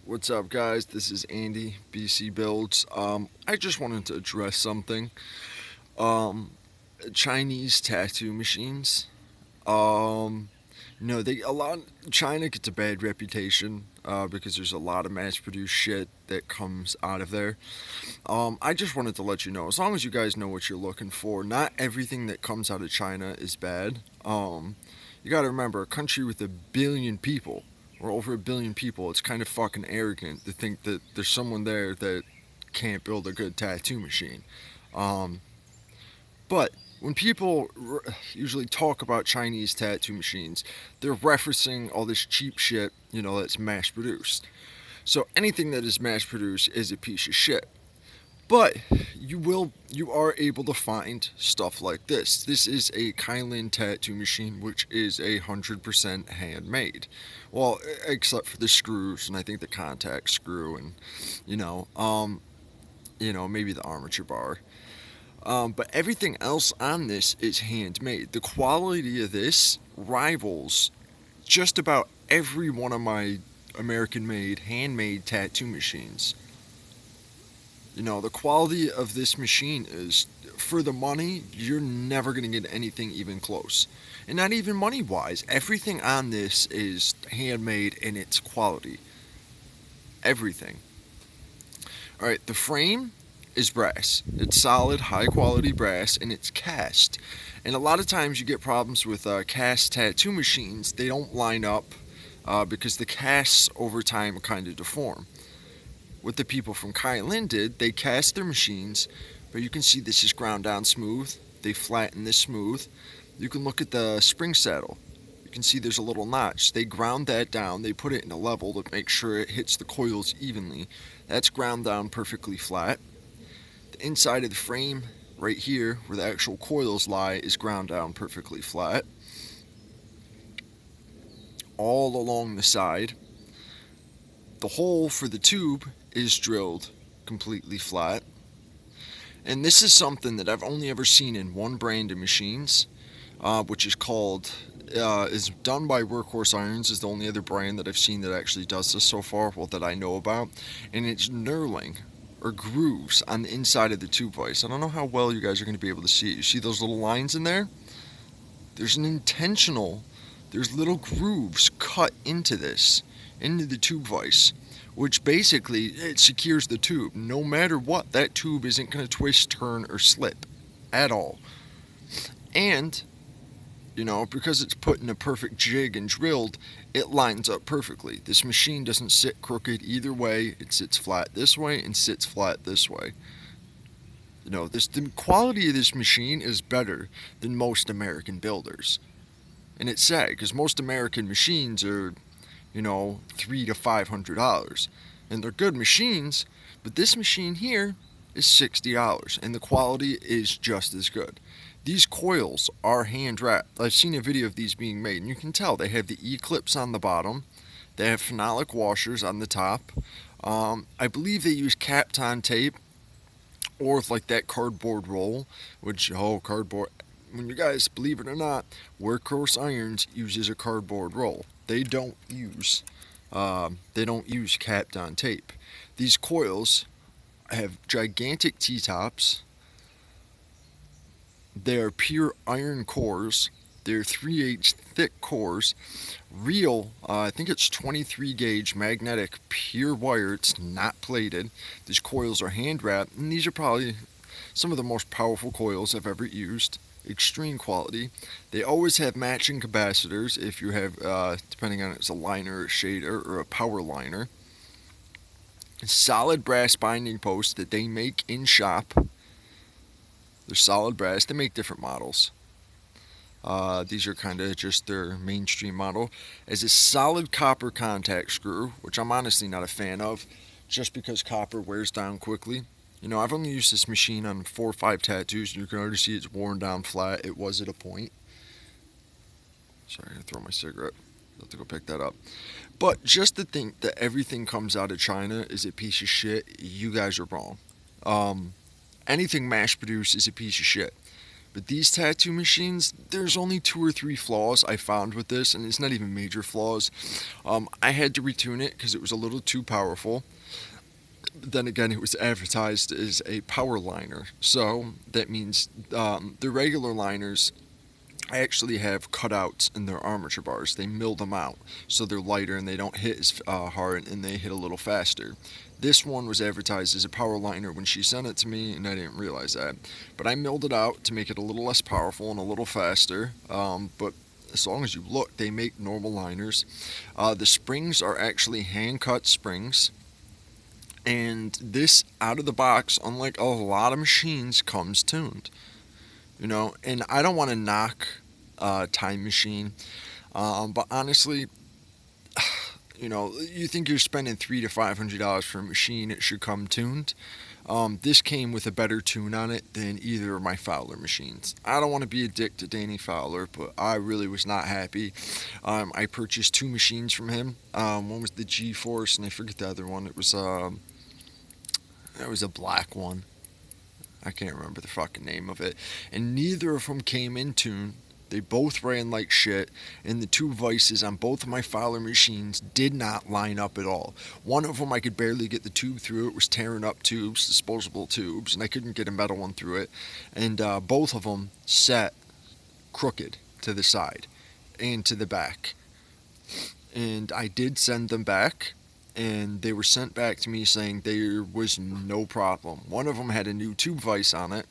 What's up, guys? This is Andy, BC Builds. I just wanted to address something. Um, Chinese tattoo machines. Um, no, they a lot. China gets a bad reputation because there's a lot of mass-produced shit that comes out of there. I just wanted to let you know, as long as you guys know what you're looking for, not everything that comes out of China is bad. You got to remember, a country with 1 billion people, or over 1 billion people, it's kind of fucking arrogant to think that there's someone there that can't build a good tattoo machine. Um, but when people usually talk about Chinese tattoo machines, they're referencing all this cheap shit, that's mass produced. So anything that is mass produced is a piece of shit. But you are able to find stuff like this. This is a Kylin tattoo machine, which is 100% handmade. Well, except for the screws and I think the contact screw and you know, um, maybe the armature bar. But everything else on this is handmade. The quality of this rivals just about every one of my American-made handmade tattoo machines. The quality of this machine is, for the money, you're never going to get anything even close. And not even money wise. Everything on this is handmade in its quality. Everything. Alright, the frame is brass. It's solid, high quality brass, and it's cast. And a lot of times you get problems with cast tattoo machines. They don't line up because the casts over time kind of deform. What the people from Kylin did, they cast their machines, but you can see this is ground down smooth. They flatten this smooth. You can look at the spring saddle. You can see there's a little notch. They ground that down. They put it in a level to make sure it hits the coils evenly. That's ground down perfectly flat. The inside of the frame, right here, where the actual coils lie, is ground down perfectly flat. All along the side, the hole for the tube is drilled completely flat. And this is something that I've only ever seen in one brand of machines, which is done by Workhorse Irons, is the only other brand that I've seen that actually does this so far, well, that I know about. And it's knurling, or grooves, on the inside of the tube vise. I don't know how well you guys are going to be able to see it. You see those little lines in there? There's little grooves cut into the tube vise, which basically it secures the tube. No matter what, that tube isn't going to twist, turn, or slip at all. And, because it's put in a perfect jig and drilled, it lines up perfectly. This machine doesn't sit crooked either way. It sits flat this way and sits flat this way. The quality of this machine is better than most American builders. And it's sad because most American machines are $300 to $500, and they're good machines. But this machine here is $60, and the quality is just as good. These coils are hand wrapped. I've seen a video of these being made, and you can tell they have the E-clips on the bottom. They have phenolic washers on the top. I believe they use Kapton tape, or like that cardboard roll, which cardboard. When you guys, believe it or not, Workhorse Irons uses a cardboard roll. They don't use Kapton tape. These coils have gigantic T-tops. They are pure iron cores. They're 3/8 thick cores. Real, I think it's 23 gauge magnetic pure wire. It's not plated. These coils are hand wrapped, and these are probably some of the most powerful coils I've ever used. Extreme quality. They always have matching capacitors if you have, depending on if it's a liner, a shader, or a power liner. Solid brass binding posts that they make in shop. They're solid brass. They make different models. These are kind of just their mainstream model. As a solid copper contact screw, which I'm honestly not a fan of, just because copper wears down quickly. I've only used this machine on 4 or 5 tattoos, and you can already see it's worn down flat. It was at a point. Sorry, I'm going to throw my cigarette. I'll have to go pick that up. But just to think that everything comes out of China is a piece of shit, you guys are wrong. Anything mass produced is a piece of shit. But these tattoo machines, there's only two or three flaws I found with this, and it's not even major flaws. I had to retune it because it was a little too powerful. But then again, it was advertised as a power liner, so that means the regular liners actually have cutouts in their armature bars. They mill them out so they're lighter and they don't hit as hard and they hit a little faster. This one was advertised as a power liner when she sent it to me, and I didn't realize that. But I milled it out to make it a little less powerful and a little faster. But as long as you look, they make normal liners. The springs are actually hand cut springs. And this out of the box, unlike a lot of machines, comes tuned. And I don't want to knock Time Machine, but honestly, you think you're spending $300 to $500 for a machine, it should come tuned. This came with a better tune on it than either of my Fowler machines. I don't want to be a dick to Danny Fowler, but I really was not happy. I purchased two machines from him. One was the G-Force, and I forget the other one. It was a black one. I can't remember the fucking name of it. And neither of them came in tune. They both ran like shit, and the two vices on both of my Fowler machines did not line up at all. One of them I could barely get the tube through. It was tearing up tubes, disposable tubes, and I couldn't get a metal one through it. And both of them sat crooked to the side and to the back. And I did send them back, and they were sent back to me saying there was no problem. One of them had a new tube vise on it.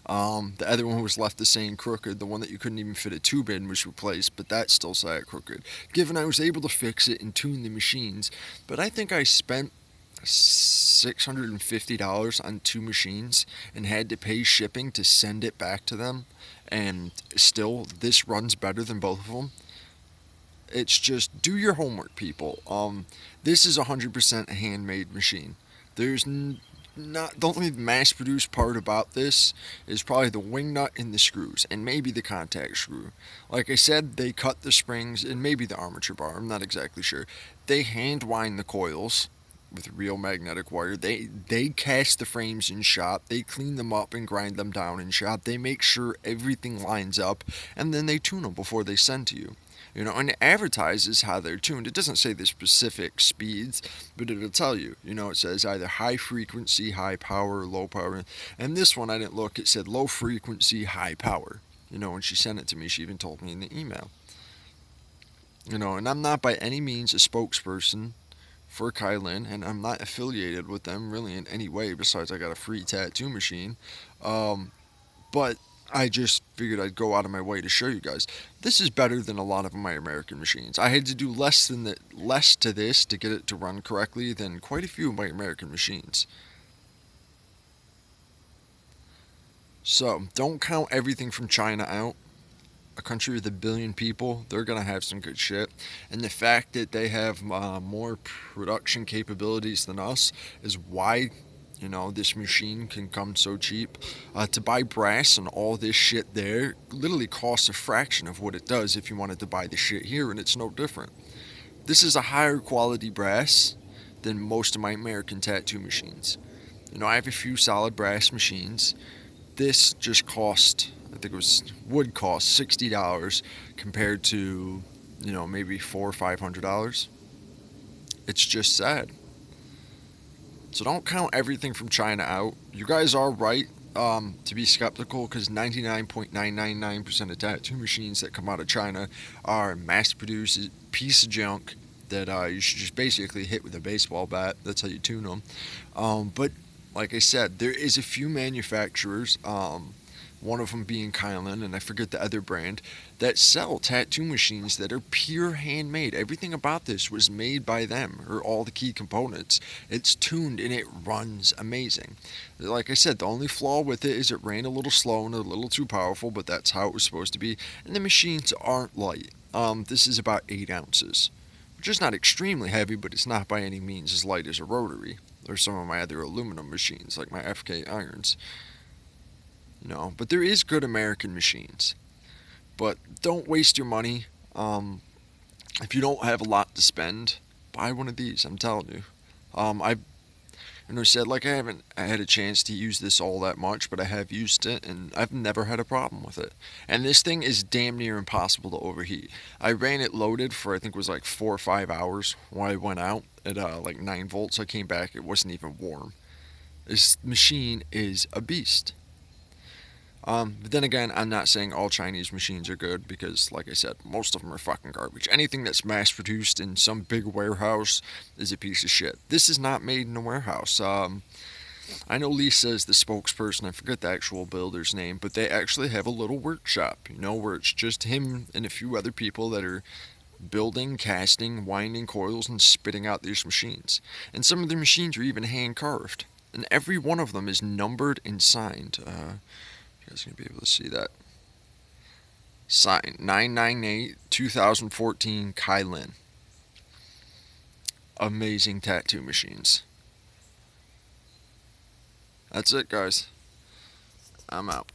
The other one was left the same crooked. The one that you couldn't even fit a tube in was replaced, but that still sat crooked. Given I was able to fix it and tune the machines, but I think I spent $650 on two machines and had to pay shipping to send it back to them, and still this runs better than both of them. It's just do your homework, people. This is 100% a handmade machine. There's not the only mass-produced part about this is probably the wing nut and the screws, and maybe the contact screw. Like I said, they cut the springs and maybe the armature bar. I'm not exactly sure. They hand wind the coils with real magnetic wire. They cast the frames in shop. They clean them up and grind them down in shop. They make sure everything lines up, and then they tune them before they send to you. And it advertises how they're tuned. It doesn't say the specific speeds, but it'll tell you. It says either high frequency, high power, low power. And this one, I didn't look. It said low frequency, high power. When she sent it to me, she even told me in the email. And I'm not by any means a spokesperson for Kylin, and I'm not affiliated with them really in any way, besides I got a free tattoo machine. But I just figured I'd go out of my way to show you guys. This is better than a lot of my American machines. I had to do less to this to get it to run correctly than quite a few of my American machines. So, don't count everything from China out. A country with 1 billion people, they're going to have some good shit. And the fact that they have more production capabilities than us is why this machine can come so cheap. To buy brass and all this shit there literally costs a fraction of what it does if you wanted to buy the shit here, and it's no different. This is a higher quality brass than most of my American tattoo machines. I have a few solid brass machines. This just would cost $60 compared to, maybe $400 or $500. It's just sad. So don't count everything from China out. You guys are right to be skeptical, because 99.999% of tattoo machines that come out of China are mass-produced piece of junk that you should just basically hit with a baseball bat. That's how you tune them. But like I said, there is a few manufacturers, one of them being Kylin, and I forget the other brand, that sell tattoo machines that are pure handmade. Everything about this was made by them, or all the key components. It's tuned and it runs amazing. Like I said, the only flaw with it is it ran a little slow and a little too powerful, but that's how it was supposed to be. And the machines aren't light. This is about 8 ounces, which is not extremely heavy, but it's not by any means as light as a rotary or some of my other aluminum machines, like my FK irons. But there is good American machines. But don't waste your money. If you don't have a lot to spend, buy one of these. I'm telling you. And I said, like, I haven't had a chance to use this all that much, but I have used it, and I've never had a problem with it. And this thing is damn near impossible to overheat. I ran it loaded for, I think it was like 4 or 5 hours when I went out at like 9 volts. I came back, it wasn't even warm. This machine is a beast. But then again, I'm not saying all Chinese machines are good because, like I said, most of them are fucking garbage. Anything that's mass produced in some big warehouse is a piece of shit. This is not made in a warehouse. I know Lisa is the spokesperson. I forget the actual builder's name, but they actually have a little workshop, where it's just him and a few other people that are building, casting, winding coils, and spitting out these machines. And some of their machines are even hand carved. And every one of them is numbered and signed. You guys are going to be able to see that. Signed 998 2014 Kylin. Amazing tattoo machines. That's it, guys. I'm out.